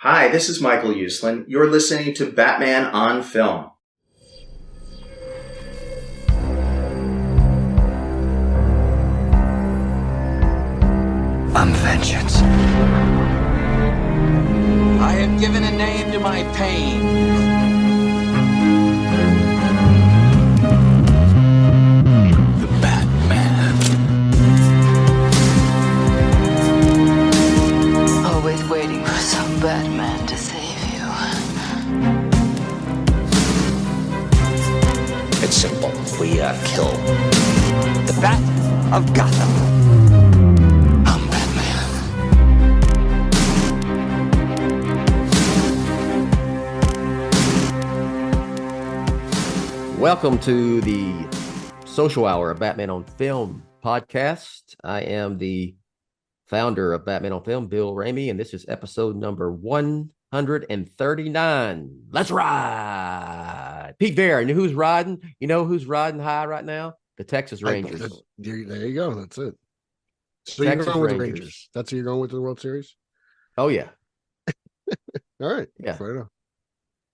Hi, this is Michael Uslan. You're listening to Batman on Film. I'm vengeance. I have given a name to my pain. The Batman. Always waiting for some Batman to save you. It's simple. We kill the Bat of Gotham. I'm Batman. Welcome to the social hour of Batman on Film podcast. I am the founder of Batman on Film, Bill Ramey, and this is episode number 139. Let's ride. Pete Verra, and who's riding? You know who's riding high right now? The Texas Rangers. There you go. That's it. So Texas you're going with the Rangers. Rangers. That's who you're going with the World Series? Oh, yeah. All right. Yeah. Right on.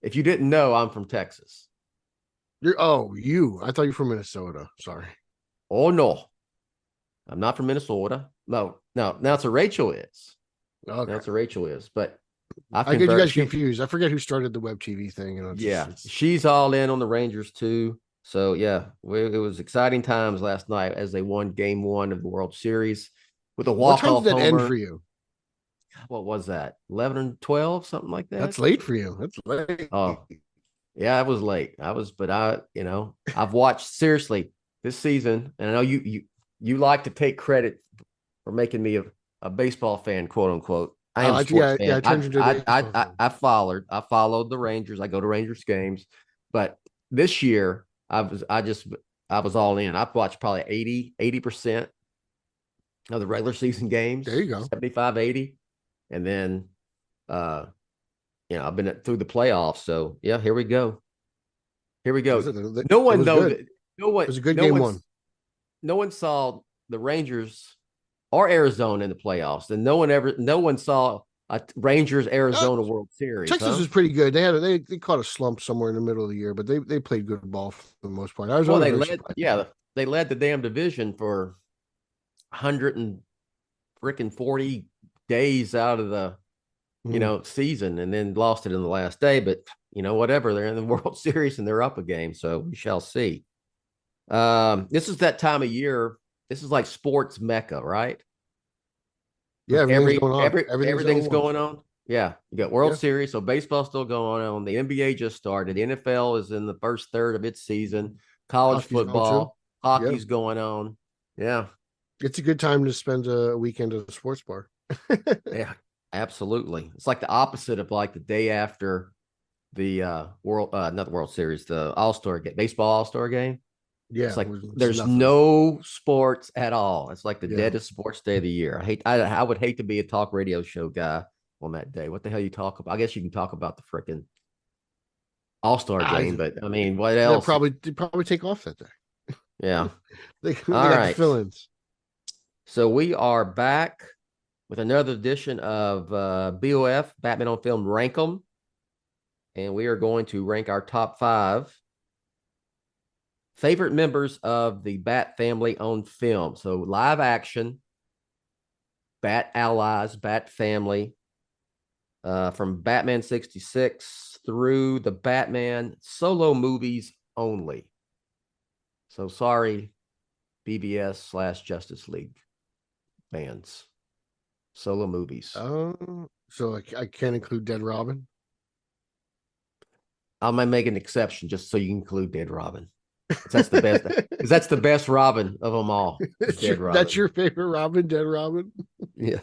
If you didn't know, I'm from Texas. I thought you were from Minnesota. Sorry. Oh, no. I'm not from Minnesota. No. Now it's a Rachel is. Okay. That's a Rachel is. But I get you guys confused. I forget who started the web TV thing. She's all in on the Rangers too. So yeah, it was exciting times last night as they won Game 1 of the World Series with a What time walk-off did that end homer. for you? What was that? 11 and 12, something like that. That's late for you. That's late. Oh, yeah, it was late. I've watched seriously this season, and I know you like to take credit for making me a baseball fan, quote unquote. I am a sports fan. I followed the Rangers. I go to Rangers games, but this year I was all in. I've watched probably 80% of the regular season games. There you go. 75, 80. And then I've been through the playoffs. So yeah, here we go. No one knows. It was a good game one. No one saw the Rangers or Arizona in the playoffs, and no one saw a Rangers Arizona World Series. Texas was pretty good. They caught a slump somewhere in the middle of the year, but they played good ball for the most part. They led the damn division for 140 days out of the season, and then lost it in the last day. But whatever, they're in the World Series and they're up a game, so we shall see. This is that time of year. This is like sports mecca, right? Yeah, everything's going on. Yeah, you got World Series, so baseball's still going on. The NBA just started. The NFL is in the first third of its season. College football, hockey's going on. Yeah, it's a good time to spend a weekend at a sports bar. Yeah, absolutely. It's like the opposite of like the day after the not the World Series, the All-Star game, baseball All-Star game. Yeah, it's like there's no sports at all. It's like the deadest sports day of the year. I would hate to be a talk radio show guy on that day. What the hell you talk about? I guess you can talk about the freaking All-Star game, but I mean, what else? They'd probably take off that day. Yeah. they all got right. Fill-ins. So we are back with another edition of BOF, Batman on Film Rank 'em. And we are going to rank our top 5 favorite members of the Bat family on film. So live action, Bat allies, Bat family, from Batman 66 through the Batman solo movies only. So sorry, BBS/Justice League fans. Solo movies. So I can't include Dead Robin? I might make an exception just so you can include Dead Robin. That's the best. Because that's the best Robin of them all. That's your favorite Robin, Dead Robin? Yeah.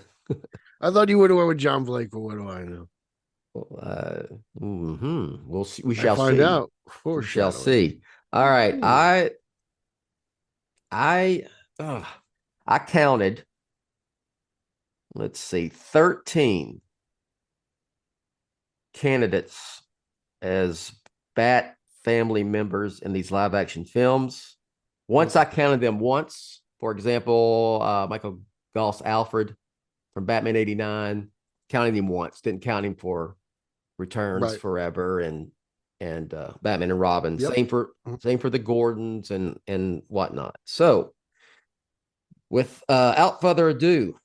I thought you would have went with John Blake, but what do I know? We'll see. We shall find see. out. We shall see. All right. I counted. Let's see, 13 candidates as Bat family members in these live action films. Once I counted them once. For example, Michael Goss Alfred from Batman 89, counted him once. Didn't count him for Returns Right. Forever and Batman and Robin. Yep. Same for the Gordons and whatnot. So, without further ado,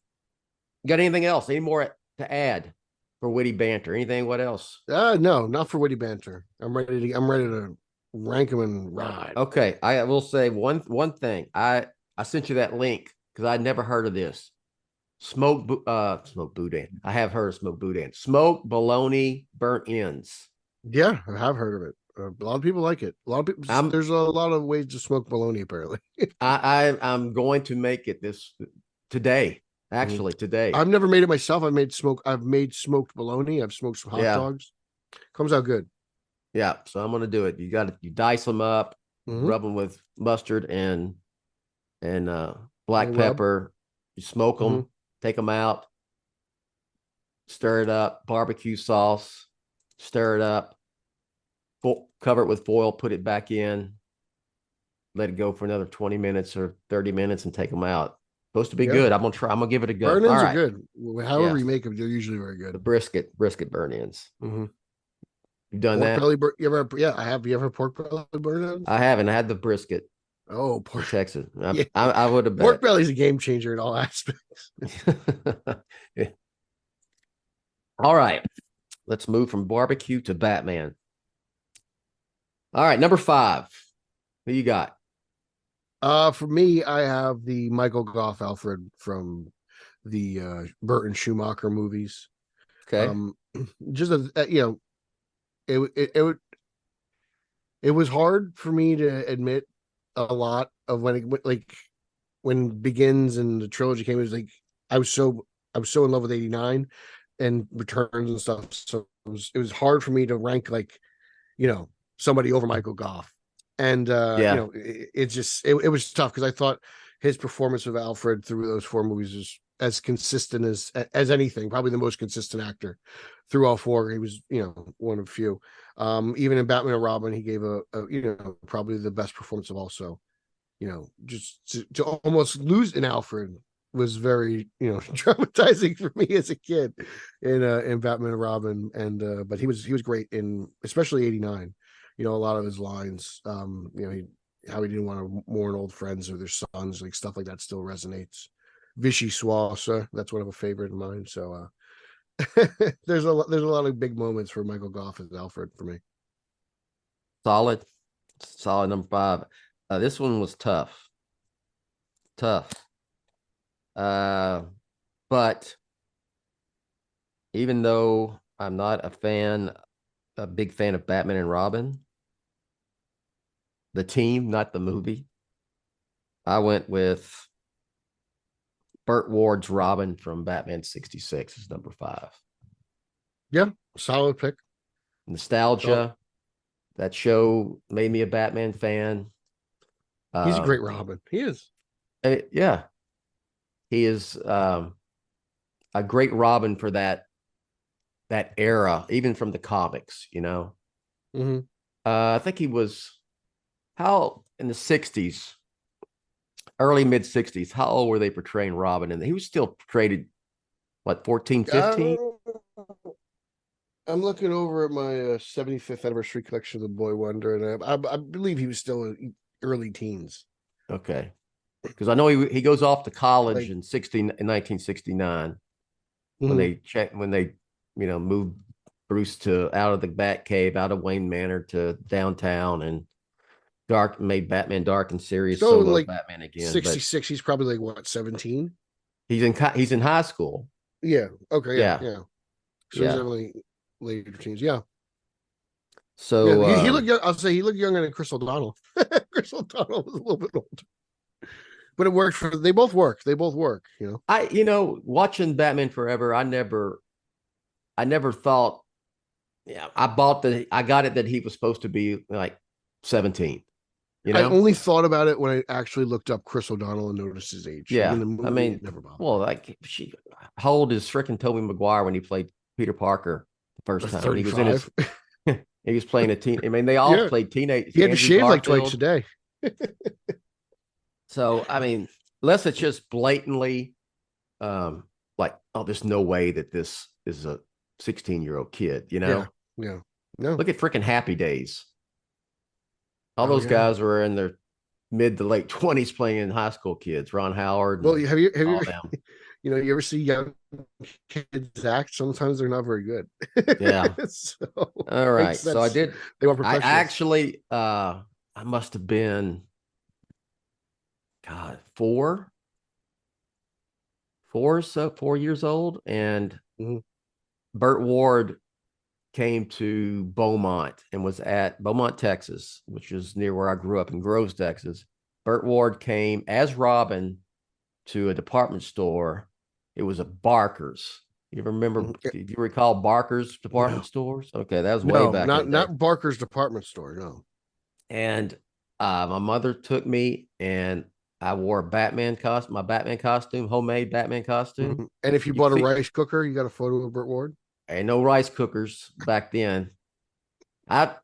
got anything else? Any more to add for witty banter? Anything? What else? No, not for witty banter. I'm ready to rank them and ride. Okay, I will say one thing. I sent you that link because I'd never heard of this. Smoke boudin. I have heard of smoke boudin. Smoke bologna burnt ends. Yeah, I have heard of it. A lot of people like it. A lot of people. There's a lot of ways to smoke bologna. Apparently, I'm going to make it this today. Actually, today. I've never made it myself. I've made smoked bologna. I've smoked some hot dogs. Comes out good. Yeah, so I'm gonna do it. You dice them up, rub them with mustard and black pepper. You smoke them, take them out, stir it up, barbecue sauce, stir it up, cover it with foil, put it back in, let it go for another 20 minutes or 30 minutes and take them out. Supposed to be good. I'm gonna give it a go. Burn ends are good. However you make them, they're usually very good. The brisket burn ends. You've done pork that? Belly I have. You ever pork belly burn ends? I haven't. I had the brisket. Oh, pork Texas. I would have bet. Pork belly's a game changer in all aspects. Yeah. All right. Let's move from barbecue to Batman. All right, number 5. Who you got? For me, I have the Michael Goff Alfred from the Burton Schumacher movies. Okay. Just it was hard for me to admit a lot of when Begins and the trilogy came. It was like I was so in love with 89 and Returns and stuff. So it was hard for me to rank somebody over Michael Goff. And it was tough because I thought his performance of Alfred through those 4 movies is as consistent as anything, probably the most consistent actor through all 4. He was, one of few. Even in Batman and Robin, he gave a probably the best performance of all. So, just to almost lose in Alfred was very, traumatizing for me as a kid in Batman and Robin. And but he was great in especially 89. A lot of his lines, how he didn't want to mourn old friends or their sons, like stuff like that still resonates. Vichy Swassa, that's one of a favorite of mine. So there's a lot of big moments for Michael Goff as Alfred for me. Solid number 5. This one was tough. But even though I'm not a big fan of Batman and Robin, the team, not the movie, I went with Burt Ward's Robin from Batman 66 is number 5. Yeah, solid pick. Nostalgia. That show made me a Batman fan. He's a great Robin. He is. Yeah. He is a great Robin for that era, even from the comics, I think he was in the 60s, early mid 60s, how old were they portraying Robin? And he was still portrayed, 14, 15? I'm looking over at my 75th anniversary collection of The Boy Wonder, and I believe he was still in early teens. Okay. Because I know he goes off to college in 1969 when they moved Bruce out of the Batcave, out of Wayne Manor to downtown, and made Batman dark and serious. Solo Batman again. 66. He's probably 17. He's in high school. Yeah. Okay. Yeah. So he's definitely later teens. Yeah. So he looked young. I'll say he looked younger than Chris O'Donnell. Chris O'Donnell was a little bit older, but it worked they both work. They both work. Watching Batman Forever, I never thought. Yeah, I got it that he was supposed to be 17. I only thought about it when I actually looked up Chris O'Donnell and noticed his age. Yeah, movie, never bothered. How old is freaking Tobey Maguire when he played Peter Parker the first time? 35. He was playing a teen. I mean, they all played teenage. He had to shave twice a day. So unless it's just blatantly, there's no way that this is a 16-year-old kid, Yeah. No. Look at freaking Happy Days. All Oh, those yeah. guys were in their mid to late 20s playing in high school kids. Ron Howard. Well, and have you all them. you ever see young kids act? Sometimes they're not very good. Yeah. So, All right. So I that's- did. They want I professionals. actually, I must have been, God, 4 years old. And Mhm. Burt Ward came to Beaumont and was at Beaumont, Texas, which is near where I grew up in Groves, Texas. Burt Ward came as Robin to a department store. It was a Barker's. You remember? Do you recall Barker's department stores? Okay, that was way back. Not Barker's department store. No. And my mother took me, and I wore a Batman costume, my Batman costume, homemade Batman costume. Mhm. And if you bought a rice cooker, you got a photo of Burt Ward. Ain't no rice cookers back then. I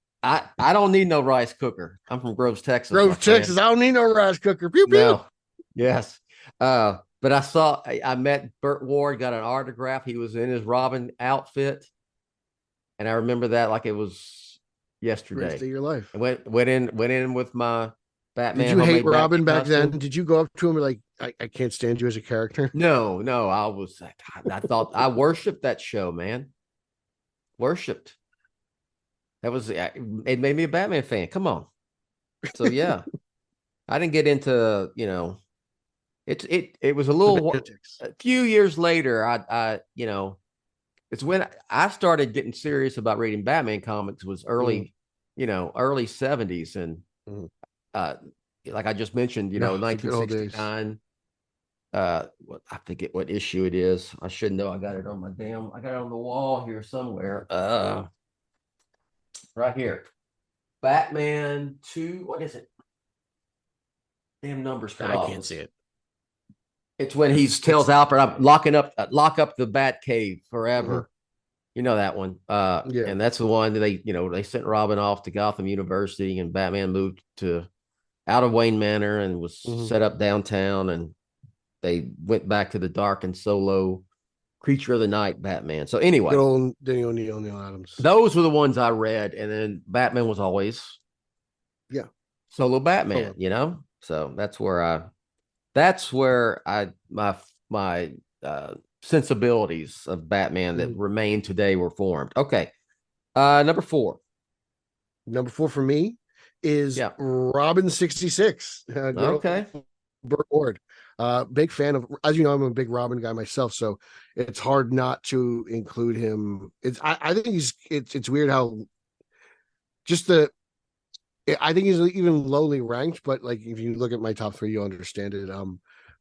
don't need no rice cooker. I'm from Groves, Texas. Groves, Texas. I don't need no rice cooker. Pew pew. No. Yes. But I met Burt Ward, got an autograph. He was in his Robin outfit. And I remember that like it was yesterday. Greatest day of your life. I went in with my Batman. Did you hate Robin back costume. then? Did you go up to him and like, I can't stand you as a character? No. I was, I thought I worshiped that show, man. Worshipped. That was, it made me a Batman fan. Come on. So yeah, I didn't get into, it was a few years later. I it's when I started getting serious about reading Batman comics was early 70s. And, like I just mentioned, 1969, I forget what issue it is. I should know. I got it on the wall here somewhere. Right here. Batman 2. What is it? Damn numbers cut off. I can't see it. It's when he tells Alfred, "I'm lock up the Bat Cave forever." Mm-hmm. You know that one. Yeah. And that's the one that they sent Robin off to Gotham University, and Batman moved out of Wayne Manor and was set up downtown, and they went back to the dark and solo Creature of the Night Batman. So anyway, good old Neil Adams. those were the ones I read, and then Batman was always solo Batman. So that's where my sensibilities of Batman that remain today were formed. Okay, number 4. Number 4 for me is Robin 66. Okay. Burt Ward. Big fan of, as you know, I'm a big Robin guy myself, so it's hard not to include him. I think it's weird how I think he's even lowly ranked, but like if you look at my top 3, you'll understand it.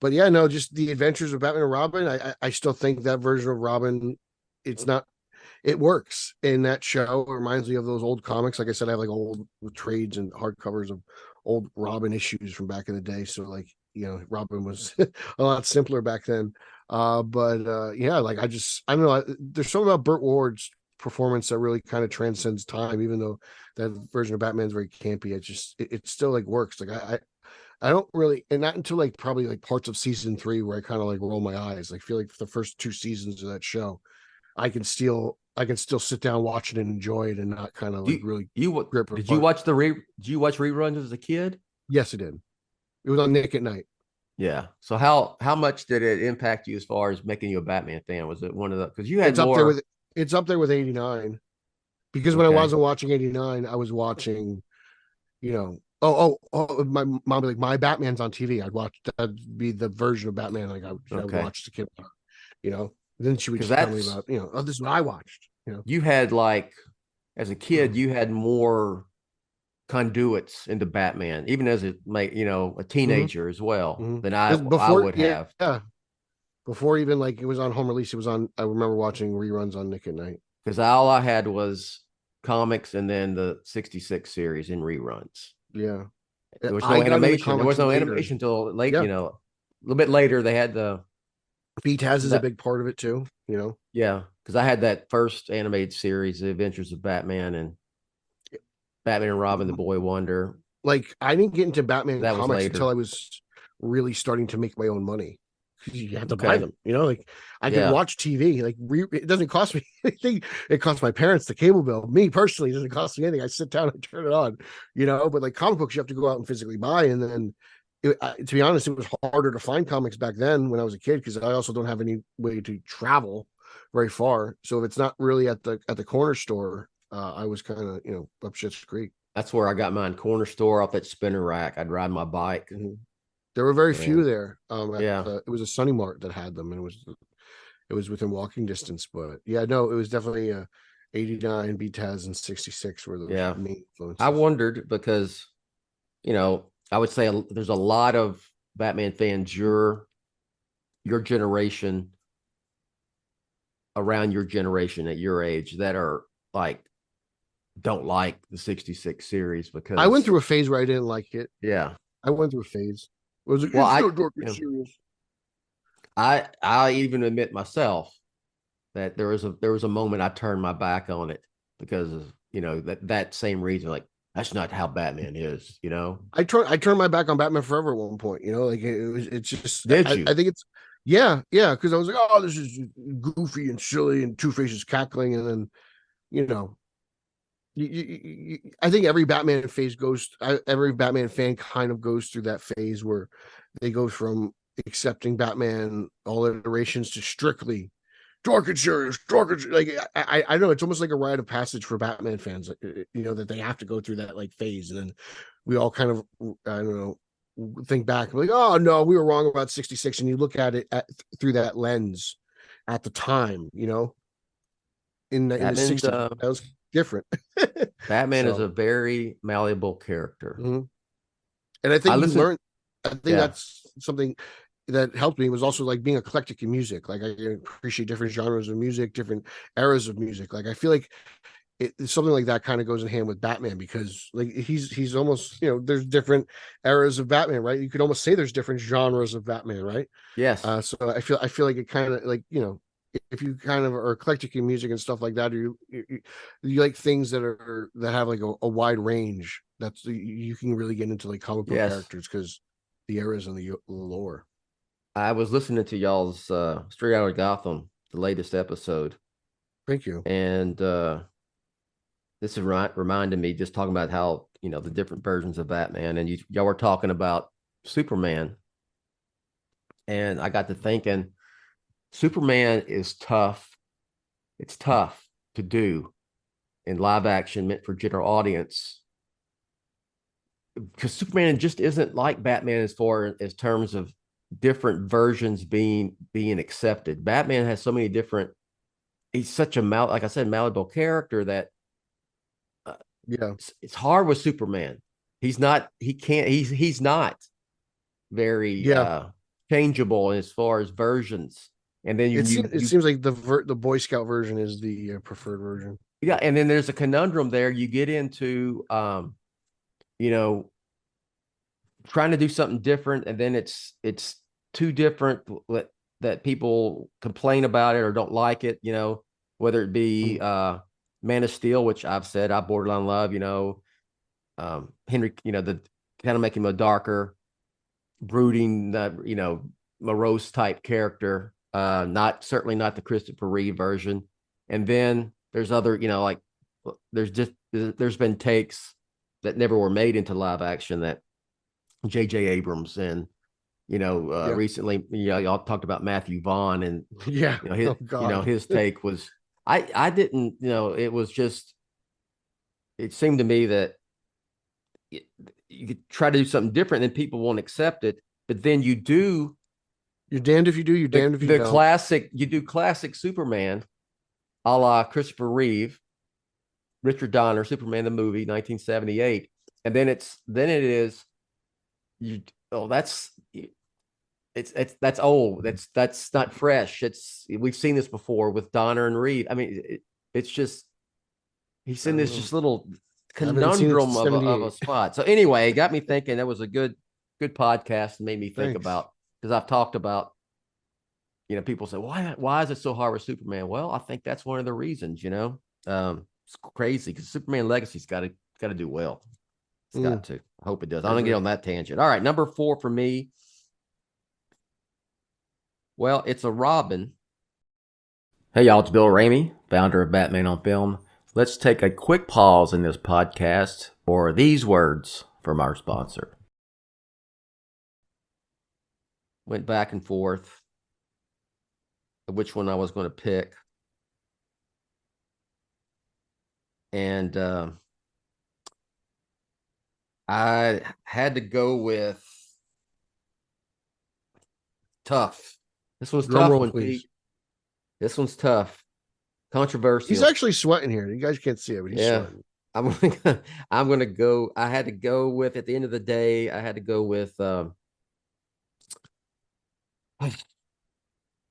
But yeah, no, just the adventures of Batman and Robin. I still think that version of Robin, it works in that show. It reminds me of those old comics. Like I said, I have like old trades and hardcovers of old Robin issues from back in the day. So like, Robin was a lot simpler back then. Yeah, like I don't know. There's something about Burt Ward's performance that really kind of transcends time, even though that version of Batman's very campy. It still like works. Like I don't really, and not until like probably like parts of season 3 where I kind of like roll my eyes. I feel like for the first 2 seasons of that show, I can still sit down, watch it, and enjoy it, and not kind of like really grip. Did you watch reruns as a kid? Yes, it did. It was on Nick at Night. Yeah. So how much did it impact you as far as making you a Batman fan? Was it one of the, because you had it's up there with 89, because when I wasn't watching 89, I was watching, my mom was like, my Batman's on TV. That'd be the version of Batman like I would watch the kid, Then she would just tell me about, this is what I watched. You had like, as a kid, you had more conduits into Batman, even as a teenager as well than I would have. Yeah. Before even like it was on home release, I remember watching reruns on Nick at Night. Because all I had was comics and then the 66 series in reruns. Yeah. There was no animation. There was no animation until late, a little bit later. They had the BTAS is a big part of it too, Yeah, because I had that first animated series, The Adventures of Batman and Batman and Robin, the Boy Wonder. Like I didn't get into Batman comics until I was really starting to make my own money. You have to buy Okay. them, like I can Yeah. watch TV, like it doesn't cost me anything. It costs my parents the cable bill. Me personally, it doesn't cost me anything. I sit down and turn it on, but like comic books, you have to go out and physically buy. And then to be honest, it was harder to find comics back then when I was a kid, because I also don't have any way to travel very far. So if it's not really at the corner store, I was kind of, up Schitt's Creek. That's where I got mine, corner store off that spinner rack. I'd ride my bike. Mm-hmm. There were very few And there. yeah. It was a Sunny Mart that had them, and it was within walking distance. But yeah, no, it was definitely 89, BTAS, and 66 were the Yeah. main influences. I wondered because, I would say there's a lot of Batman fans your generation, around your generation at your age, that are like, don't like the 66 series because I went through a phase where I didn't like it. Yeah. I went through a phase. It was like, Well, it's so dark and serious. I even admit myself that there was a moment I turned my back on it because of, that same reason, like, that's not how Batman is, I turned my back on Batman Forever at one point, like it's just, Did you? I think it's, yeah, because I was like, oh, this is goofy and silly, and Two-Face is cackling, and then, I think every Batman fan kind of goes through that phase where they go from accepting Batman all iterations to strictly dark and serious, like I don't know, it's almost like a rite of passage for Batman fans, that they have to go through that like phase, and then we all kind of, I don't know, think back like, oh no, we were wrong about 66, and you look at it through that lens at the time, in the 60s, that was different. Batman is a very malleable character. Mm-hmm. And I think that's something that helped me, was also like being eclectic in music. Like I appreciate different genres of music, different eras of music. Like I feel like something like that kind of goes in hand with Batman, because like he's almost, there's different eras of Batman, right? You could almost say there's different genres of Batman, right? Yes. So I feel like it kind of like, if you kind of are eclectic in music and stuff like that, or you like things that have like a wide range, that's, you can really get into like comic book characters, because the eras and the lore. I was listening to y'all's Straight Outta Gotham, the latest episode. Thank you. And this is reminding me, just talking about how, the different versions of Batman, and y'all were talking about Superman. And I got to thinking, Superman is tough. It's tough to do in live action, meant for general audience, because Superman just isn't like Batman as far as terms of different versions being accepted. Batman has so many different, he's such a like I said, malleable character that it's hard with Superman. He's not very changeable as far as versions. And then it seems like the Boy Scout version is the preferred version. Yeah, and then there's a conundrum there. You get into trying to do something different, and then it's too different that people complain about it or don't like it, whether it be Man of Steel, which I've said I borderline love, Henry, the kind of make him a darker, brooding, morose type character, certainly not the Christopher Reeve version. And then there's other, like there's been takes that never were made into live action that J.J. Abrams and recently, y'all talked about Matthew Vaughn, and his take was, I didn't, it was just, it seemed to me that you could try to do something different and people won't accept it, but then you're damned if you do, you're damned if you don't. You do classic Superman, a la Christopher Reeve, Richard Donner, Superman the movie, 1978, and then that's old. That's not fresh. We've seen this before with Donner and Reeve. I mean, it's just, he's in this just little conundrum of a spot. So anyway, it got me thinking. That was a good podcast, and made me think about, because I've talked about, people say, why is it so hard with Superman? Well, I think that's one of the reasons. It's crazy because Superman Legacy's got to do well. It's got to. I hope it does. I'm gonna get on that tangent. All right, number 4 for me. Well, it's a Robin. Hey, y'all, it's Bill Ramey, founder of Batman on Film. Let's take a quick pause in this podcast for these words from our sponsor. Went back and forth which one I was going to pick. And I had to go with tough. This one's Drum tough roll, one, please. Pete. This one's tough. Controversial. He's actually sweating here. You guys can't see it, but he's sweating. I'm gonna go. I had to go with, at the end of the day, I had to go with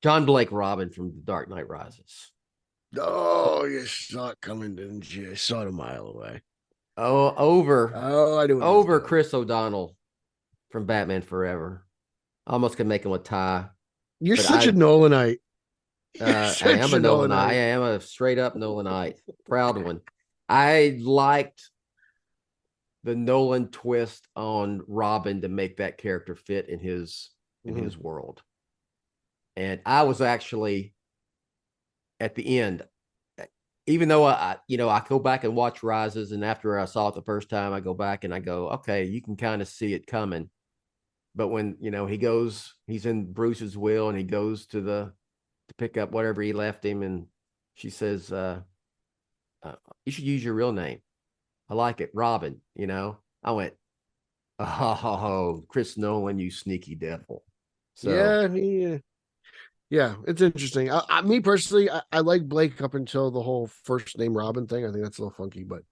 John Blake Robin from The Dark Knight Rises. Oh, you saw it coming, didn't you? I saw it a mile away. Oh, over I do. over Chris O'Donnell from Batman Forever. Almost could make him a tie. You're such a Nolanite. I am a Nolanite. I am a straight up Nolanite. Proud one. I liked the Nolan twist on Robin to make that character fit in his world. And I was actually at the end, even though I go back and watch Rises, and after I saw it the first time, I go back and I go, okay, you can kind of see it coming. But when, he's in Bruce's will and he goes to pick up whatever he left him, and she says, you should use your real name. I like it, Robin. I went, oh, Chris Nolan, you sneaky devil. So yeah, it's interesting. Me personally, I like Blake up until the whole first name Robin thing. I think that's a little funky, but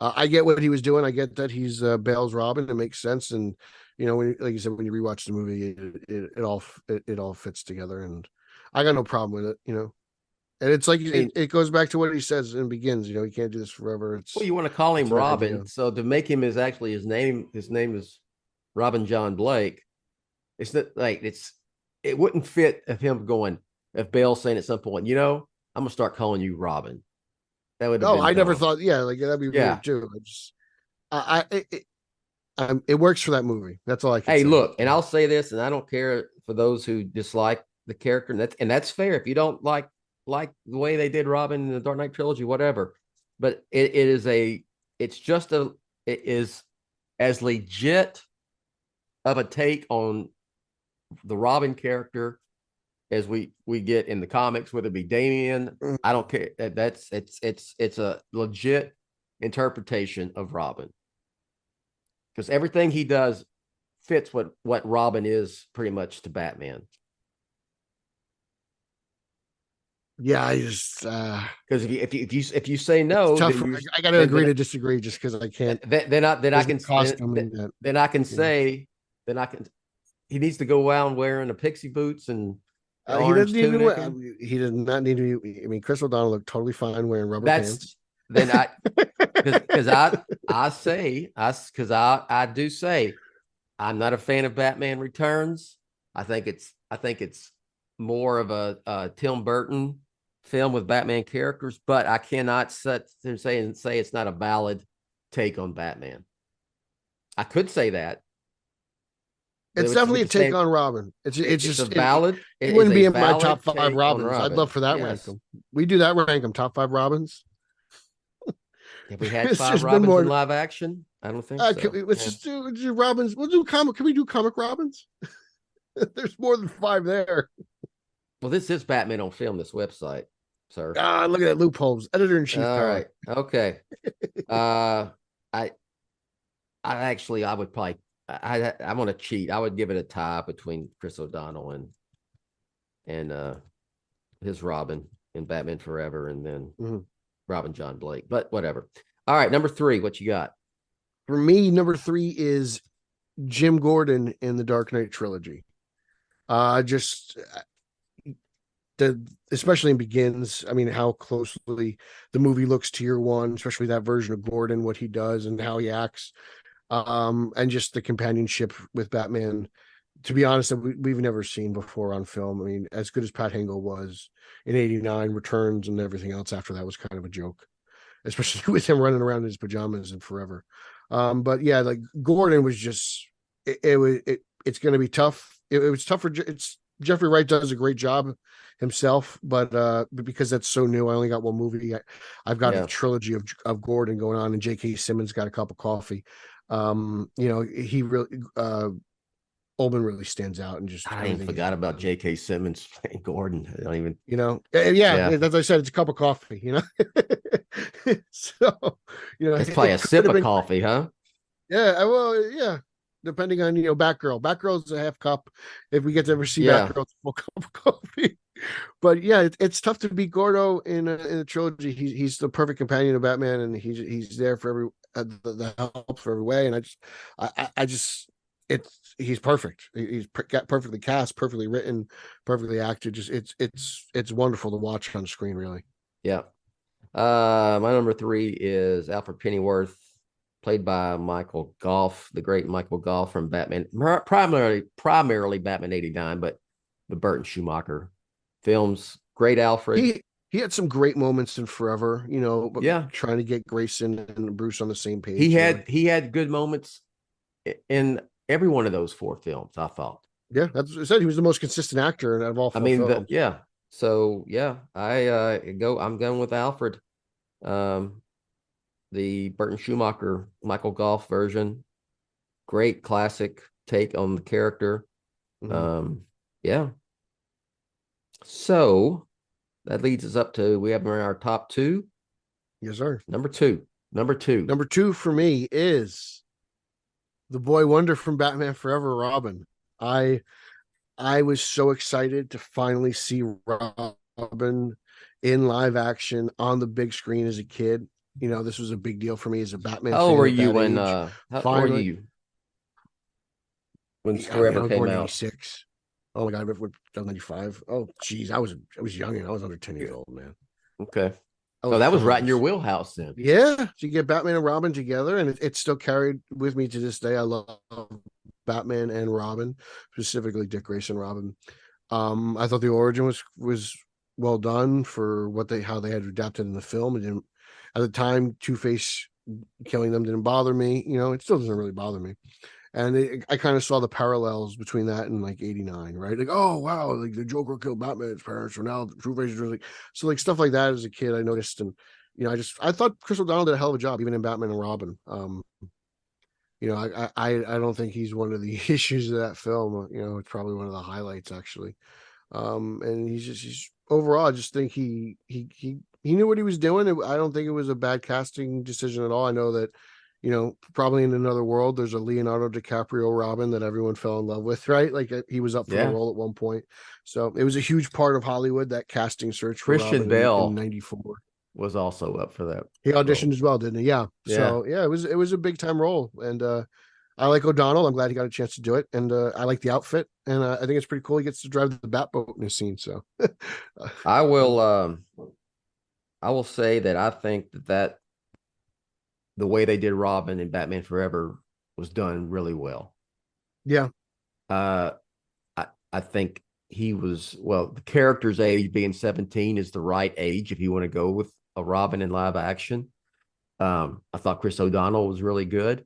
I get what he was doing. I get that he's Bale's Robin. It makes sense, and like you said, when you rewatch the movie, it all fits together, and I got no problem with it. And it's like it goes back to what he says and begins. He can't do this forever. Well, you want to call him Robin, so to make him his name is Robin John Blake. It's not like it wouldn't fit if Bale saying at some point, I'm gonna start calling you Robin. That would. I never thought. Yeah, like that'd be weird too. It works for that movie. That's all I can say. Hey, look, and I'll say this, and I don't care for those who dislike the character, and that's fair. If you don't like the way they did Robin in the Dark Knight trilogy, whatever. But it is as legit of a take on the Robin character as we get in the comics, whether it be Damian. I don't care. It's a legit interpretation of Robin, because everything he does fits what Robin is pretty much to Batman. Yeah, I just because if you say no, I got to agree to disagree just because I can't. Then I can say he needs to go around wearing the pixie boots and he doesn't even. He does not need to be. I mean, Chris O'Donnell looked totally fine wearing rubber pants. Then I do say I'm not a fan of Batman Returns. I think it's more of a Tim Burton film with Batman characters, but I cannot sit there and say it's not a valid take on Batman. I could say that. It's definitely a take on Robin. It's just a valid. It wouldn't be in my top 5 Robins. I'd love for that rank them. We do that rank them top 5 Robins. Have we had 5 Robins in live action? I don't think so. Let's just do Robins. We'll do comic. Can we do comic Robins? There's more than 5 there. Well, this is Batman on Film, this website, sir. Look at that loopholes. Editor-in-chief. All right. Okay. I would probably. I'm gonna cheat. I would give it a tie between Chris O'Donnell and his Robin in Batman Forever, and then Robin John Blake. But whatever. All right, number 3. What you got? For me, number 3 is Jim Gordon in the Dark Knight trilogy. Especially in Begins. I mean, how closely the movie looks to Year One, especially that version of Gordon, what he does and how he acts. And just the companionship with Batman, to be honest, that we've never seen before on film. I mean, as good as Pat Hingle was in '89, Returns and everything else after that was kind of a joke, especially with him running around in his pajamas and Forever. But yeah, like Gordon was just it's going to be tough. It was tough Jeffrey Wright does a great job himself, but because that's so new, I only got one movie. I've got a trilogy of Gordon going on, and J.K. Simmons got a cup of coffee. He really Ullman really stands out, and just I even forgot about J.K. Simmons playing Gordon. I don't even, as I said, it's a cup of coffee, So, it's probably a sip of coffee, huh? Yeah, well, yeah. Depending on Batgirl. Batgirl's a half cup. If we get to ever see Batgirl, it's a full cup of coffee. But yeah, it's tough to beat Gordo in a trilogy. He's the perfect companion of Batman, and he's there for every the help for every way. And he's perfect. He's perfectly cast, perfectly written, perfectly acted. Just it's wonderful to watch on screen, really. Yeah. My number 3 is Alfred Pennyworth, played by Michael Gough, the great Michael Gough from Batman, primarily Batman 89, but the Burton Schumacher films. Great Alfred. He had some great moments in Forever, but trying to get Grayson and Bruce on the same page. He had good moments in every one of those 4 films, I thought. Yeah, that's what I said. He was the most consistent actor out of all 4 films. So I'm going with Alfred. The Burton Schumacher, Michael Gough version. Great classic take on the character. Mm-hmm. So that leads us up to, we have our top 2. Yes, sir. Number two for me is the boy wonder from Batman Forever, Robin. I was so excited to finally see Robin in live action on the big screen as a kid. This was a big deal for me as a Batman fan. How old were you when Forever came out? 86. Oh my God, 95. Oh geez, I was young and I was under 10 years old, man. Okay. So that was right in your wheelhouse then. Yeah. So you get Batman and Robin together, and it's still carried with me to this day. I love Batman and Robin, specifically Dick Grayson Robin. I thought the origin was well done for how they had adapted in the film. It didn't, at the time, Two-Face killing them didn't bother me. It still doesn't really bother me. And I kind of saw the parallels between that and like 89, right? Like, oh wow, like the Joker killed Batman's parents, so now Two-Face is like, so like stuff like that as a kid I noticed. And I thought Chris O'Donnell did a hell of a job, even in Batman and Robin. I don't think he's one of the issues of that film. It's probably one of the highlights, actually. And he's overall, I just think he knew what he was doing. I don't think it was a bad casting decision at all. I know that, probably in another world, there's a Leonardo DiCaprio Robin that everyone fell in love with, right? Like he was up for the role at one point. So it was a huge part of Hollywood, that casting search for Christian Robin Bale in 94. Was also up for that. He auditioned as well, didn't he? Yeah. So it was a big time role. And I like O'Donnell. I'm glad he got a chance to do it. And I like the outfit. And I think it's pretty cool. He gets to drive the Batboat in this scene. So I will say that I think that the way they did Robin in Batman Forever was done really well. Yeah. I think the character's age being 17 is the right age if you want to go with a Robin in live action. I thought Chris O'Donnell was really good.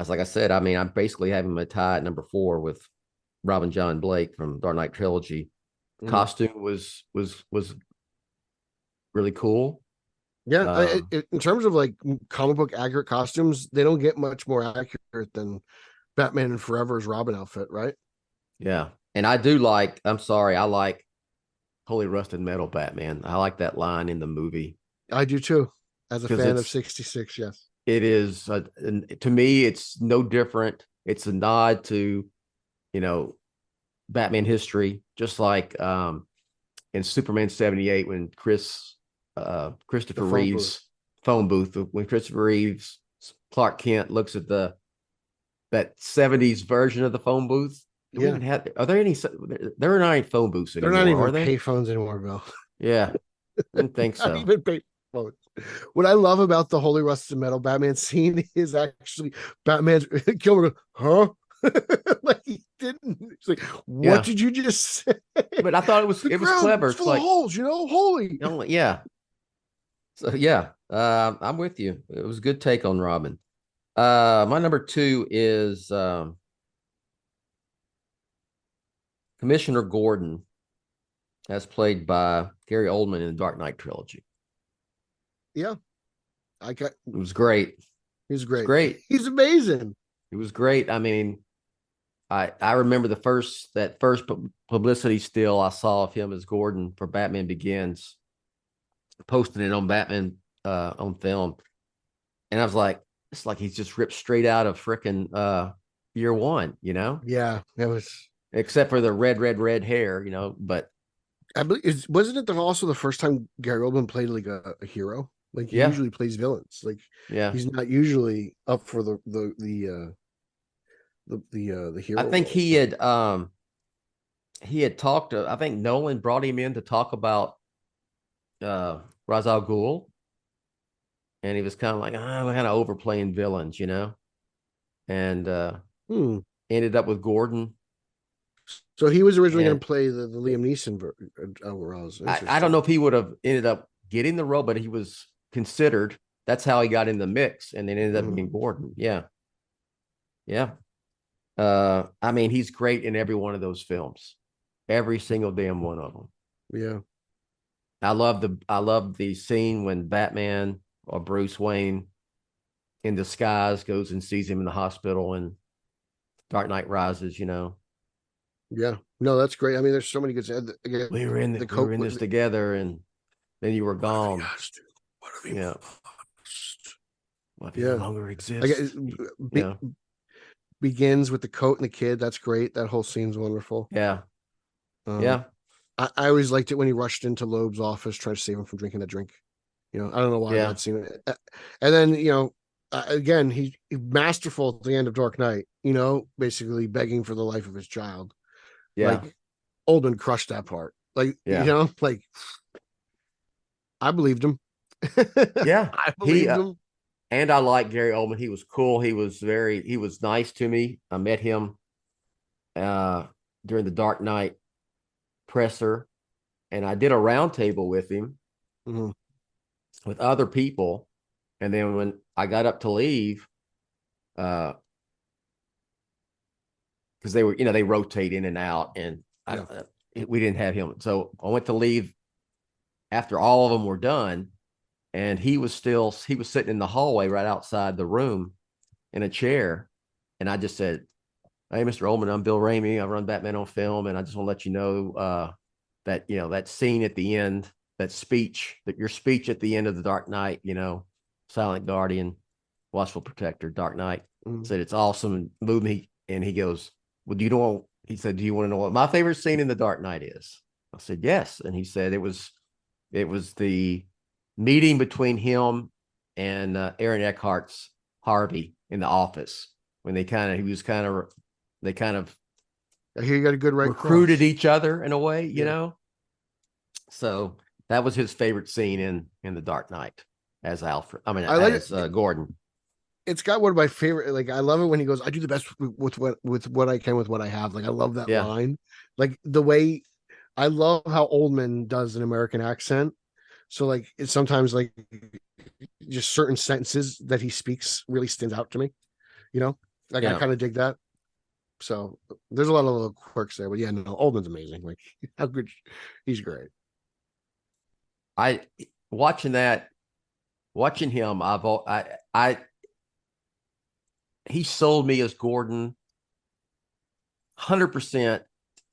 Like I said, I'm basically having a tie at number 4 with Robin John Blake from Dark Knight Trilogy. Mm-hmm. Costume was really cool. Yeah, in terms of like comic book accurate costumes, they don't get much more accurate than Batman and Forever's Robin outfit, right? Yeah, and I like Holy Rusted Metal Batman. I like that line in the movie. I do too, as a fan of 66, yes. It is, to me, it's no different. It's a nod to, Batman history, just like in Superman 78 when Christopher Reeve's phone booth, when Christopher Reeve's Clark Kent looks at that 70s version of the phone booth. Are there any? There are not any phone booths anymore. They're not even pay phones anymore, Bill. Yeah, I didn't think so. Not even pay phones. What I love about the Holy Rusted Metal Batman scene is actually Batman's Kilmer goes, huh? Like he didn't. It's like, what did you just say? But I thought it was clever. It's full of holes, holy. Yeah. So I'm with you. It was a good take on Robin. My number 2 is Commissioner Gordon, as played by Gary Oldman in the Dark Knight trilogy. Yeah. It was great. He's great. Great. He's amazing. It was great. I mean, I remember that first publicity still I saw of him as Gordon for Batman Begins, posting it on Batman on film, and I was like, it's like he's just ripped straight out of frickin' year one, you know? Yeah, that was. Except for the red hair, you know. But I believe wasn't it also the first time Gary Oldman played like a hero? Like he usually plays villains. Like he's not usually up for the hero. I think role. he had talked to, I think Nolan brought him in to talk about Ra's al Ghul, and he was kind of like, we're kind of overplaying villains, you know, and ended up with Gordon. So he was originally going to play the Liam Neeson Ra's. I don't know if he would have ended up getting the role, but he was considered. That's how he got in the mix, and then ended up being Gordon. Yeah. I mean, he's great in every one of those films, every single damn one of them. Yeah. I love the scene when Batman or Bruce Wayne in disguise goes and sees him in the hospital and Dark Knight Rises, you know. Yeah. No, that's great. I mean, there's so many good. Again, we were in this together, and then you were gone. What have you lost? What if you no longer exist? Begins with the coat and the kid. That's great. That whole scene's wonderful. Yeah. I always liked it when he rushed into Loeb's office trying to save him from drinking that drink. You know, I don't know why that scene. And then, you know, again, he's masterful at the end of Dark Knight, you know, basically begging for the life of his child. Yeah. Like, Oldman crushed that part. Like, you know, like, I believed him. Yeah. I believed him. And I like Gary Oldman. He was cool. He was nice to me. I met him during the Dark Knight presser, and I did a roundtable with him with other people. And then when I got up to leave, because they were, you know, they rotate in and out, and we didn't have him. So I went to leave after all of them were done, and he was sitting in the hallway right outside the room in a chair. And I just said, "Hey, Mr. Oldman, I'm Bill Ramey. I run Batman on Film, and I just want to let you know that, you know, that scene at the end, your speech at the end of the Dark Knight, you know, Silent Guardian, Watchful Protector, Dark Knight, said it's awesome and moved me." And he goes, "Well, do you want to know what my favorite scene in the Dark Knight is?" I said, "Yes." And he said it was the meeting between him and Aaron Eckhart's Harvey in the office, when they kind of I hear you got a good recruited each other in a way, you know. So that was his favorite scene in the Dark Knight as Alfred. I mean, as Gordon. It's got one of my favorite. Like, I love it when he goes, "I do the best with what I can with what I have." Like, I love that line. Like, the way I love how Oldman does an American accent. So, like, it's sometimes like just certain sentences that he speaks really stands out to me. You know, like I kind of dig that. So there's a lot of little quirks there, but yeah, no, Oldman's amazing. Like, how good, he's great. Watching him, he sold me as Gordon 100%,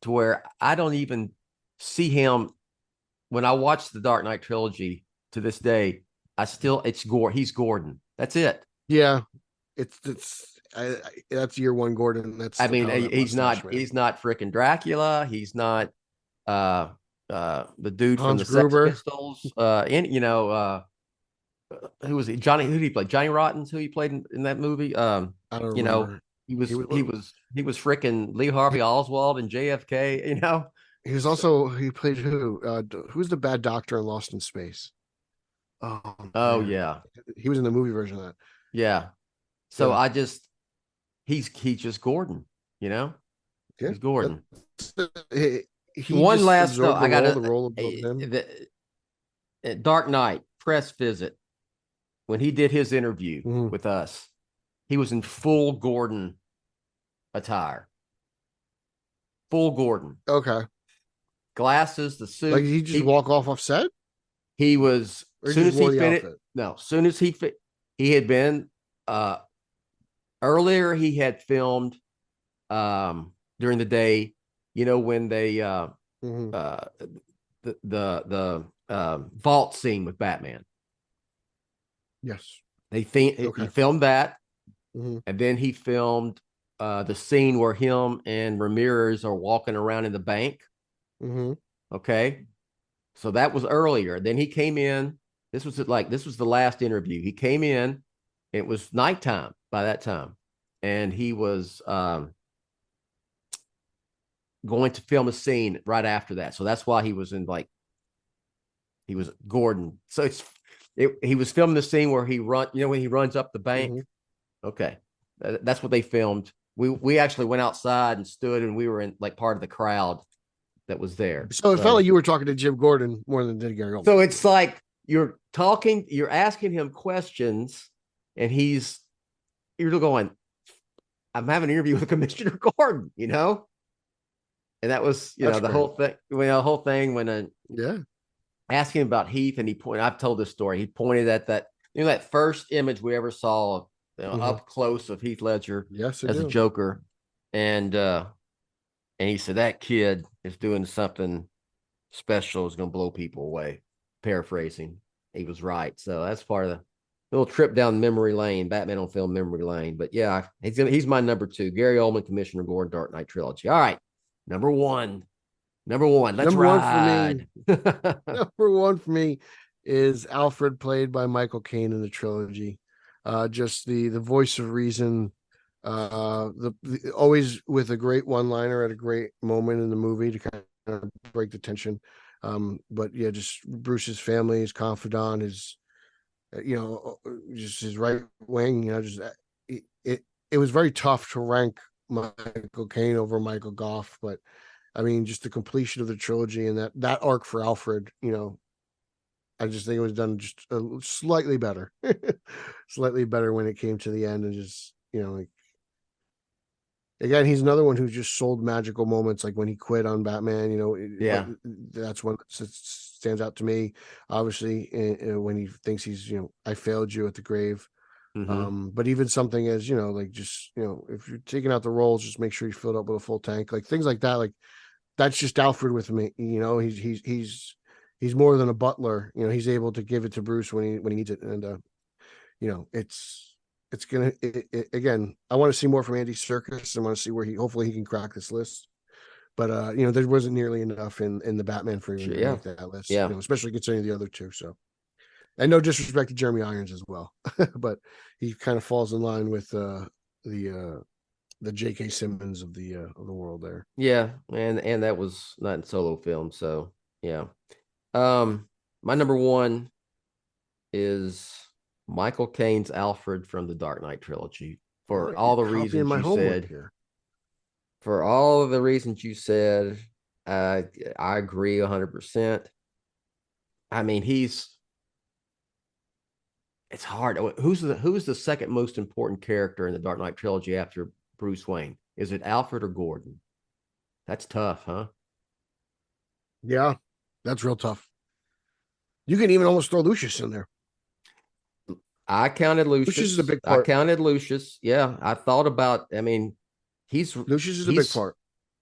to where I don't even see him when I watch the Dark Knight trilogy to this day. He's Gordon. That's it. Yeah, that's year one Gordon. He's not freaking Dracula. He's not the dude from the Sex Pistols. And, you know, who was he? Who did he play? Johnny Rotten's who he played in that movie. I don't you remember. know, he was freaking Lee Harvey Oswald and JFK, you know. He was also, he played who's the bad doctor in Lost in Space? Oh yeah. He was in the movie version of that. Yeah. So he's just Gordon, you know? Yeah. He's Gordon. One last note. I got the role of him. Dark Knight press visit, when he did his interview with us, he was in full Gordon attire. full Gordon. Okay. Glasses, the suit. Like he just walk off set? He was Or soon just as he wore the finished. outfit? No, soon as he had been earlier. He had filmed during the day. You know when they the vault scene with Batman. Yes. He filmed that, Mhm. and then he filmed the scene where him and Ramirez are walking around in the bank. Mhm. Okay, so that was earlier. Then he came in. This was the last interview. He came in. It was nighttime by that time, and he was going to film a scene right after that. So that's why he was he was Gordon. So he was filming the scene where when he runs up the bank. Mhm. Okay, that's what they filmed. We actually went outside and stood, and we were in like part of the crowd that was there. So it felt like you were talking to Jim Gordon more than did Gary Oldman. So it's like you're asking him questions, and you're going, I'm having an interview with Commissioner Gordon, And that was, That's the great. whole thing when Yeah. asking about Heath, and I've told this story. He pointed at that first image we ever saw, up close of Heath Ledger Yes, as a Joker. And he said, that kid is doing something special, is going to blow people away. Paraphrasing. He was right. So that's part of the little trip down memory lane, Batman on film memory lane. But yeah, he's my number 2. Gary Oldman, Commissioner Gordon, Dark Knight trilogy. All right. Number one. Let's ride. Number one for me is Alfred, played by Michael Caine in the trilogy. Just the voice of reason, always with a great one-liner at a great moment in the movie to kind of break the tension. But yeah, just Bruce's family, his confidant, his just his right wing. It was very tough to rank Michael Caine over Michael Goff, but I mean, just the completion of the trilogy and that arc for Alfred, I just think it was done just slightly better, slightly better when it came to the end, and just again, he's another one who just sold magical moments, like when he quit on Batman. Yeah, that's one that stands out to me. Obviously, when he thinks he's I failed you at the grave. Mm-hmm. But even something as just if you're taking out the rolls, just make sure you fill it up with a full tank, like things like that. Like that's just Alfred with me. He's more than a butler. He's able to give it to Bruce when he needs it, and it's gonna again. I want to see more from Andy Serkis. I want to see where hopefully he can crack this list. But there wasn't nearly enough in the Batman for him to make that list. Yeah. Especially considering the other two. So, and no disrespect to Jeremy Irons as well, but he kind of falls in line with the J.K. Simmons of the world there. Yeah, and that was not in solo film, so yeah. My number 1 is Michael Caine's Alfred from the Dark Knight trilogy for all the reasons you said. Here. For all of the reasons you said, I agree 100%. I mean, it's hard. Who's the second most important character in the Dark Knight trilogy after Bruce Wayne? Is it Alfred or Gordon? That's tough, huh? Yeah, that's real tough. You can even almost throw Lucius in there. I counted Lucius. Lucius is a big part. I counted Lucius. Yeah, I thought about. I mean, Lucius is a big part.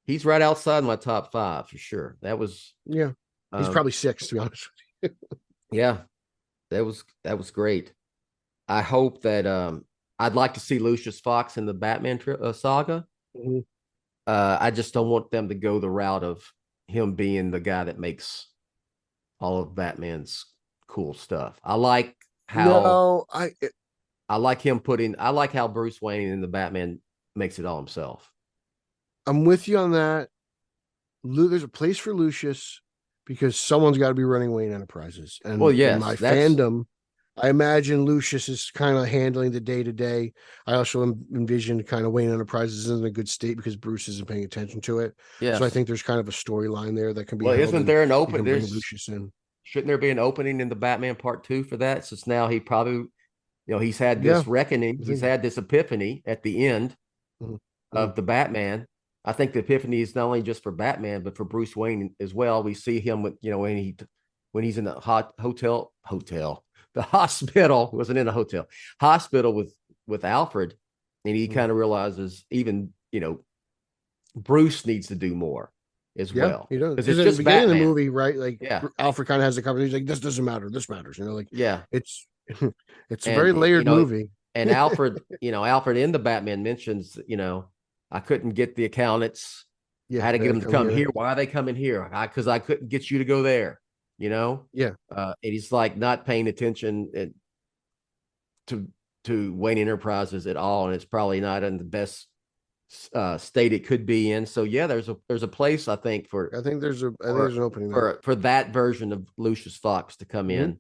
He's right outside my top 5 for sure. That was He's probably 6, to be honest with you. Yeah, that was great. I hope that I'd like to see Lucius Fox in the Batman saga. Mm-hmm. I just don't want them to go the route of him being the guy that makes all of Batman's cool stuff. I like how I like how Bruce Wayne in the Batman makes it all himself. I'm with you on that. There's a place for Lucius because someone's got to be running Wayne Enterprises. And in my fandom, I imagine Lucius is kind of handling the day-to-day. I also envision kind of Wayne Enterprises isn't in a good state because Bruce isn't paying attention to it. Yes. So I think there's kind of a storyline there that can be. Well, isn't there an open? Bring Lucius in. Shouldn't there be an opening in the Batman Part 2 for that? Since now he probably, he's had this reckoning. He's had this epiphany at the end of the Batman. I think the epiphany is not only just for Batman, but for Bruce Wayne as well. We see him with, when he's in the the hospital, wasn't in a hotel, hospital with Alfred, and he kind of realizes even, Bruce needs to do more as well. He does. Because Because it's at just the beginning Batman. of the movie, right? Like Yeah. Alfred kind of has the conversation. He's like, this doesn't matter. This matters. Like Yeah. it's it's a very layered movie. And Alfred, Alfred in the Batman mentions, I couldn't get the accountants. I had to get them to come here. Why are they coming here? Because I couldn't get you to go there. Yeah. And he's like not paying attention to Wayne Enterprises at all, and it's probably not in the best state it could be in. So yeah, there's a place I think there's an opening for that version of Lucius Fox to come in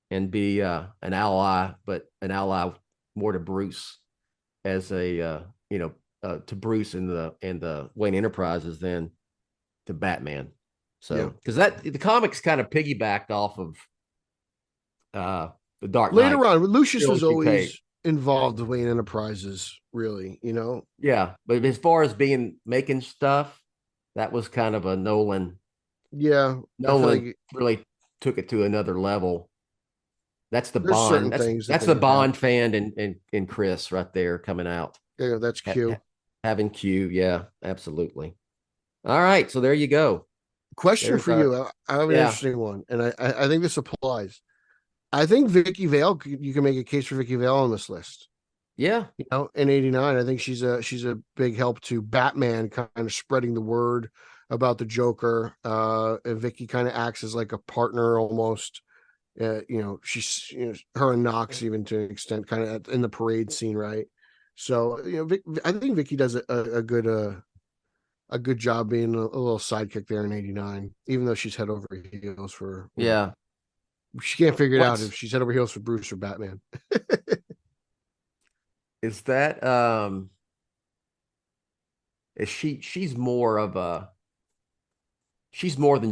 and be an ally, but an ally more to Bruce as a to Bruce in the Wayne Enterprises than to Batman. So because the comics kind of piggybacked off of the Dark Knight. Later on, Lucius was always involved with Wayne Enterprises, really, Yeah, but as far as making stuff, that was kind of a Nolan. Yeah, Nolan really took it to another level. That's the Bond. That's the Bond fan and Chris right there coming out. Yeah, that's Q. Having Q, yeah, absolutely. All right, so there you go. Question for you. I have an interesting one, and I think this applies. I think Vicky Vale, you can make a case for Vicky Vale on this list. Yeah. In 89, I think she's a big help to Batman kind of spreading the word about the Joker. And Vicky kind of acts as like a partner almost. She's her and Knox even to an extent kind of in the parade scene, right? So, I think Vicky does a good job being a little sidekick there in 89, even though she's head over heels for she can't figure it out if she's head over heels for Bruce or Batman. Is that is she's more than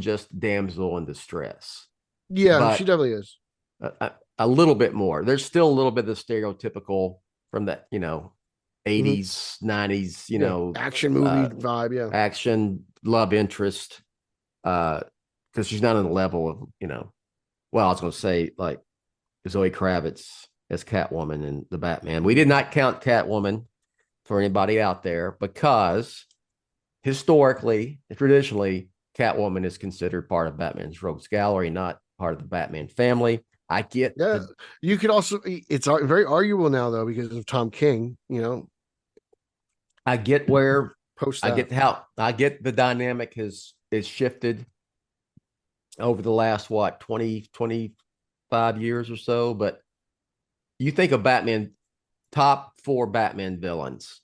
just damsel in distress. Yeah, she definitely is. A little bit more. There's still a little bit of the stereotypical from that, 80s, 90s, action movie vibe, action love interest. Because she's not on the level of, well, I was going to say like Zoe Kravitz as Catwoman in the Batman. We did not count Catwoman for anybody out there because historically, traditionally, Catwoman is considered part of Batman's rogues gallery, not part of the Batman family. I get. You could also. It's very arguable now though because of Tom King. I get where. I get the dynamic is shifted over the last 20, 25 years or so. But you think of Batman, top 4 Batman villains.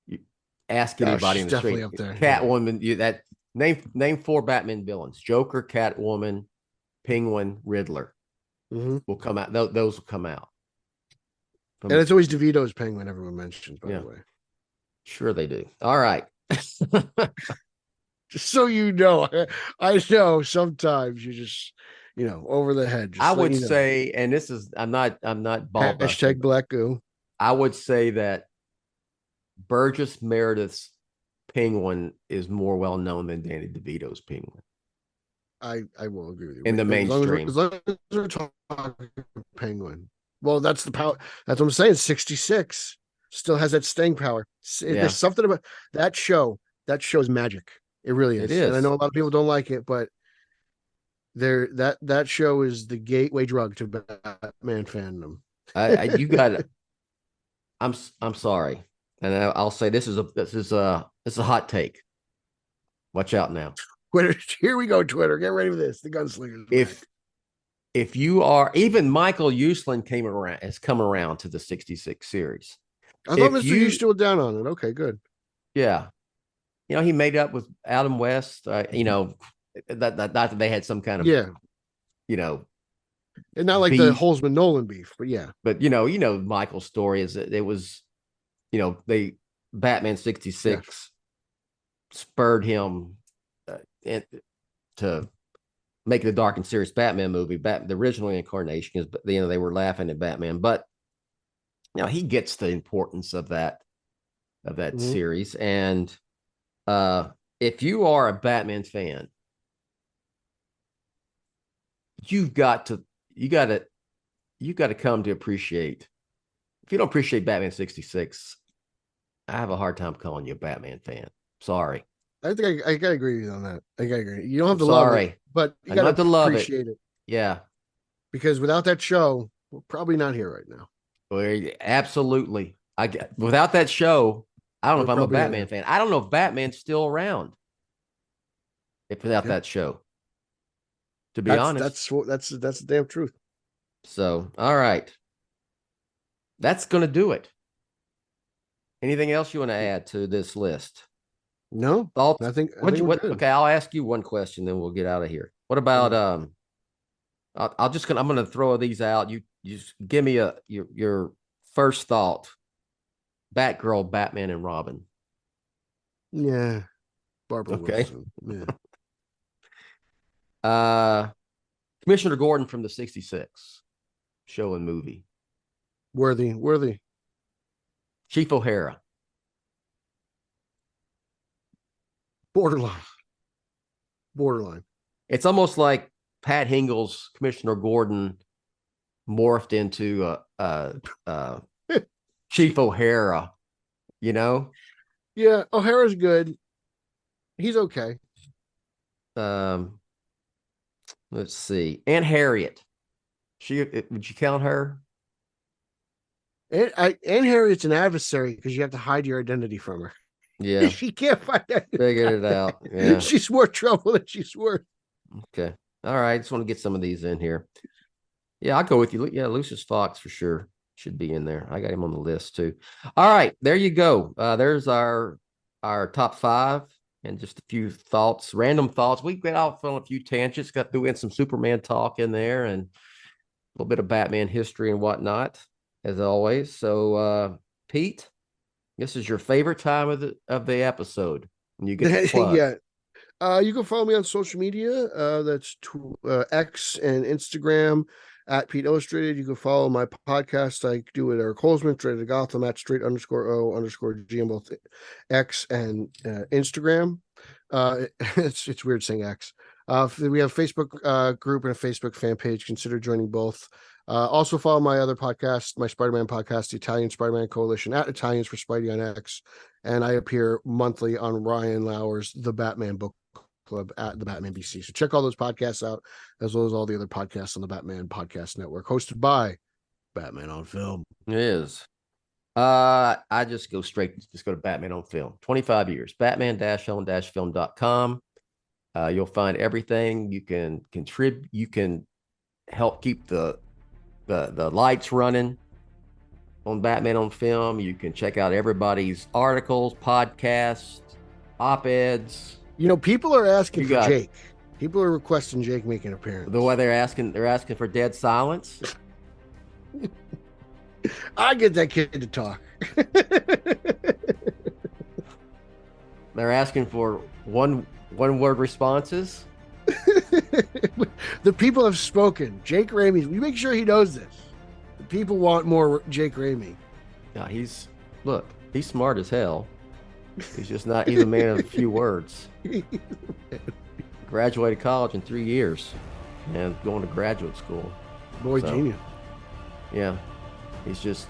You ask anybody in the street. Up there. Catwoman. Name 4 Batman villains: Joker, Catwoman, Penguin, Riddler. Will come out. Those will come out. And it's always DeVito's Penguin. Everyone mentions, by the way. Sure, they do. All right. Just so you know, I know sometimes you just, over the head. I would say, and this is, I'm not ball hashtag Black Goo. I would say that Burgess Meredith's Penguin is more well known than Danny DeVito's Penguin. I will agree with you. In the mainstream. As long as we're talking Penguin. Well, that's the power. That's what I'm saying. 66 still has that staying power. There's something about that show. That show is magic. It really is. It is. And I know a lot of people don't like it, but that show is the gateway drug to Batman fandom. You got it. I'm sorry, and I'll say this is a hot take. Watch out now. Twitter, here we go. Twitter, get ready for this. The gunslingers. If you are, even Michael Uslan has come around to the 66 series. I thought Mr. You still down on it. Okay, good. Yeah, he made up with Adam West. That they had some kind of and not like beef. The Holzman Nolan beef, but yeah. But Michael's story is that it was, Batman 66 spurred him to make the dark and serious Batman movie. The original incarnation is, they were laughing at Batman, but he gets the importance of that series, and If you are a Batman fan, you got to come to appreciate. If you don't appreciate Batman 66, I have a hard time calling you a Batman fan. Sorry. I think I gotta agree with you on that. I gotta agree. You don't have to Sorry. love it, but you I don't have gotta to love appreciate it. Yeah. Because without that show, we're probably not here right now. Well, absolutely. Without that show, I don't know if I'm a probably Batman fan. I don't know if Batman's still around. If without that show, to be honest, that's the damn truth. So, all right, that's going to do it. Anything else you want to add to this list? No, thoughts? I think Okay, I'll ask you one question, then we'll get out of here. What about I'm going to throw these out. You just give me your first thought. Batgirl, Batman, and Robin. Yeah, Barbara Okay. Wilson. Yeah. Commissioner Gordon from the 66 show and movie. Worthy. Chief O'Hara. Borderline. It's almost like Pat Hingle's Commissioner Gordon morphed into Chief O'Hara, you know? Yeah, O'Hara's good. He's okay. Let's see. Aunt Harriet. Would you count her? Aunt Harriet's an adversary because you have to hide your identity from her. Yeah. She can't find out. Figured it out. Yeah. She's more trouble than she's worth. Okay. All right. Just want to get some of these in here. Yeah, I'll go with you. Yeah, Lucius Fox for sure should be in there. I got him on the list too. All right. There you go. There's our top 5 and just a few thoughts, random thoughts. We got off on a few tangents, got through in some Superman talk in there and a little bit of Batman history and whatnot, as always. So, Pete, this is your favorite time of the episode when you get to plug. Yeah. You can follow me on social media. That's X and Instagram at Pete Illustrated. You can follow my podcast. I do it at Colesman, Straight to Gotham at straight_O_G on both X and Instagram. It's weird saying X. We have a Facebook group and a Facebook fan page. Consider joining both. Also follow my other podcast, my Spider-Man podcast, the Italian Spider-Man Coalition at Italians for Spidey on X. And I appear monthly on Ryan Lauer's The Batman Book Club at the Batman BC. So check all those podcasts out, as well as all the other podcasts on the Batman Podcast Network, hosted by Batman on Film. It is. I just go to Batman on Film. 25 years. Batman-on-film.com. You'll find everything. You can contribute. You can help keep the lights running on Batman on Film. You can check out everybody's articles, podcasts, op-eds. People are asking for Jake. People are requesting Jake make an appearance. The way they're asking for dead silence. I get that kid to talk. They're asking for one word responses. The people have spoken. Jake Ramey. We make sure he knows this. The people want more Jake Ramey. Yeah, he's smart as hell. He's just not. He's a man of a few words. Graduated college in 3 years, and going to graduate school. Genius. Yeah, he's just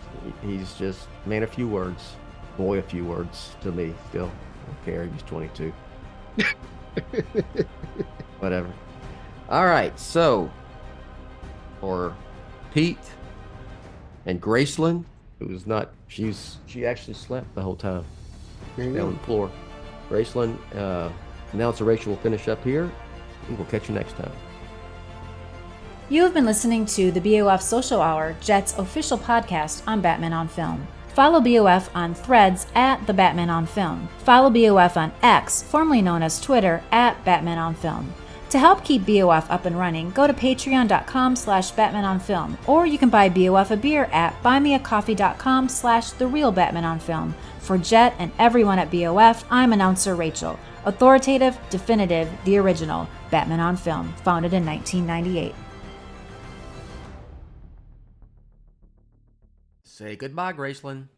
man of few words. Boy, a few words to me. Still, I don't care. He was 22. Whatever. All right, so for Pete and Graceland, who's not, she actually slept the whole time down on the floor. Graceland, announcer Rachel will finish up here. We will catch you next time. You have been listening to the BOF Social Hour, Jett's official podcast on Batman on Film. Follow BOF on Threads at The Batman on Film. Follow BOF on X, formerly known as Twitter, at Batman on Film. To help keep BOF up and running, go to patreon.com/BatmanOnFilm, or you can buy BOF a beer at buymeacoffee.com/TheRealBatmanOnFilm. For Jett and everyone at BOF, I'm announcer Rachel. Authoritative, definitive, the original, Batman on Film, founded in 1998. Say goodbye, Graceland.